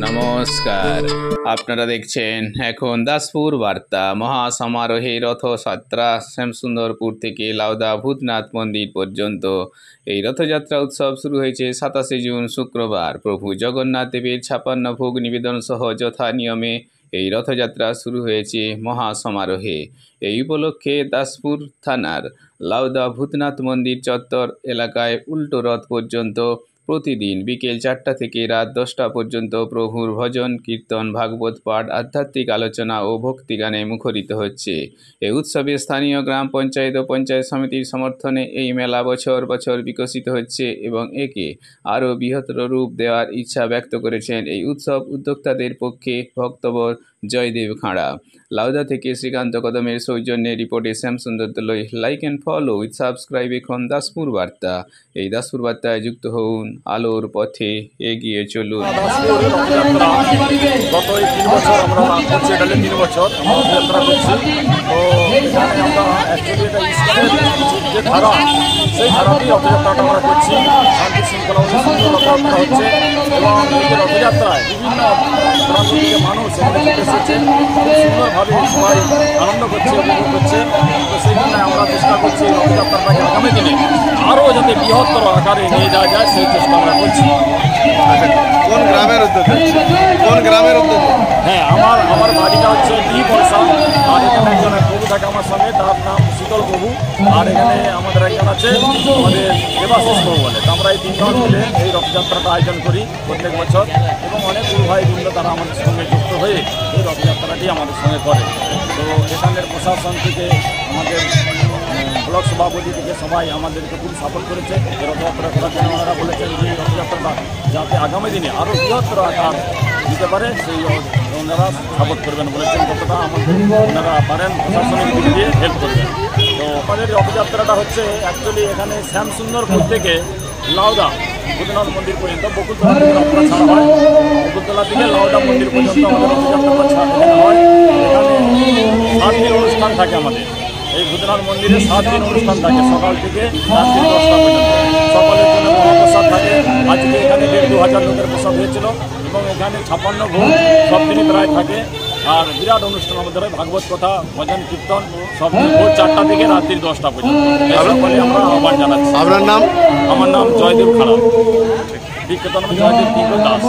নমস্কার, আপনারা দেখছেন এখন দাসপুর বার্তা। মহাসমারোহে রথযাত্রা শ্যামসুন্দরপুর থেকে লাউদা ভূতনাথ মন্দির পর্যন্ত এই রথযাত্রা উৎসব শুরু হয়েছে 27 জুন শুক্রবার। প্রভু জগন্নাথ দেবের 56 ভোগ নিবেদন সহ যথা নিয়মে এই রথযাত্রা শুরু হয়েছে মহাসমারোহে। এই উপলক্ষে দাসপুর থানার লাউদা ভূতনাথ মন্দির চত্বর এলাকায় উল্টো রথ পর্যন্ত প্রতিদিন বিকেল 4টা থেকে রাত 10টা পর্যন্ত প্রভুর ভজন কীর্তন, ভাগবত পাঠ, আধ্যাত্মিক আলোচনা ও ভক্তিগানে মুখরিত হচ্ছে। এই উৎসবে স্থানীয় গ্রাম পঞ্চায়েত ও পঞ্চায়েত সমিতির সমর্থনে এই মেলা বছর বছর বিকশিত হচ্ছে এবং একে আরও বৃহত্তর রূপ দেওয়ার ইচ্ছা ব্যক্ত করেছেন এই উৎসব উদ্যোক্তাদের পক্ষে ভক্তবর জয়দেব খাঁড়া। লাউদা থেকে শ্রীকান্ত কদমের সৌজন্যে রিপোর্টে শ্যামসুন্দর দলই। Like and follow with subscribe এখন দাসপুর বার্তা। এই দাসপুর বার্তায় যুক্ত হন, আলোর পথে এগিয়ে চলুন। গত 3 বছর আমরা করছি, এটা 3 বছর রথযাত্রা করছি। তো এখানে আমরা অ্যাকচুয়ালি এটা ইস্কনের যে ধারা, সেই ধারাতেই রথযাত্রাটা আমরা করছি। শান্তি শৃঙ্খলা সুন্দর রথযাত্রা হচ্ছে এবং এই যে রথযাত্রায় বিভিন্ন প্রান্ত থেকে মানুষ এখানে এসেছে, খুব সুন্দরভাবে সবাই আনন্দ করছে, উপভোগ করছে। তো সেই জন্য আমরা চেষ্টা করছি রথযাত্রাটাকে আগামী দিনে আরও যাতে বৃহত্তর আকারে নিয়ে যাওয়া যায়, সেই চেষ্টা আমরা করছি। কোন গ্রামের উদ্যোগে? হ্যাঁ, আমার বাড়িটা হচ্ছে পয়সা, আর এখানে একজন প্রভু থাকে আমার সঙ্গে, তার নাম শীতল প্রভু। আর এখানে আমাদের একজন আছে, আমাদের দেবাশিস প্রভু বলে। তো আমরা এই 3 জন মিলে এই রথযাত্রাটা আয়োজন করি প্রত্যেক বছর এবং অনেক গুরু ভাই বৃন্দ তারা আমাদের সঙ্গে যুক্ত হয়ে এই রথযাত্রাটি আমাদের সঙ্গে করে। তো এখানের প্রশাসন থেকে, আমাদের ব্লক সভাপতি থেকে সবাই আমাদেরকে খুব সাপোর্ট করেছে এই রথযাত্রা করার জন্য। ওনারা বলেছেন যে এই রথযাত্রাটা যাতে আগামী দিনে আরও বৃহত্তর আকার দিতে পারে, সেই ওনারা সাপোর্ট করবেন বলেছেন। যতটা আমাদের ওনারা পারেন প্রশাসনিক দিক দিয়ে হেল্প করবেন। তো আমাদের রথযাত্রাটা হচ্ছে অ্যাকচুয়ালি এখানে শ্যামসুন্দরপুর থেকে লাউদা ভূতনাথ মন্দির পর্যন্ত, বকুলতলা থেকে রথটা ছাড়া হয়। বকুলতলা থেকে লাউদা মন্দির পর্যন্ত আমাদের রথযাত্রাটা ছাড়া হয়। এখানে 7 দিন অনুষ্ঠান থাকে আমাদের এই ভূতনাথ মন্দিরে। 7 দিন অনুষ্ঠান থাকে, সকাল থেকে রাত্রি 10টা পর্যন্ত। সকলের জন্য মহাপ্রসাদ থাকে। আজকে এখানে 1,500 লোকের প্রসাদ হয়েছিল এবং এখানে 56 ভোগ সব দিনই প্রায় থাকে। আর বিরাট অনুষ্ঠান আমাদের হয়, ভাগবত কথা, ভজন কীর্তন সব দিন ভোর 4টা থেকে রাত্রি 10টা পর্যন্ত। সকলে আমরা আহ্বান জানাচ্ছি। আপনার নাম? আমার নাম জয়দেব খাঁড়া, বিখ্যাত নাম জয়দেব দাস।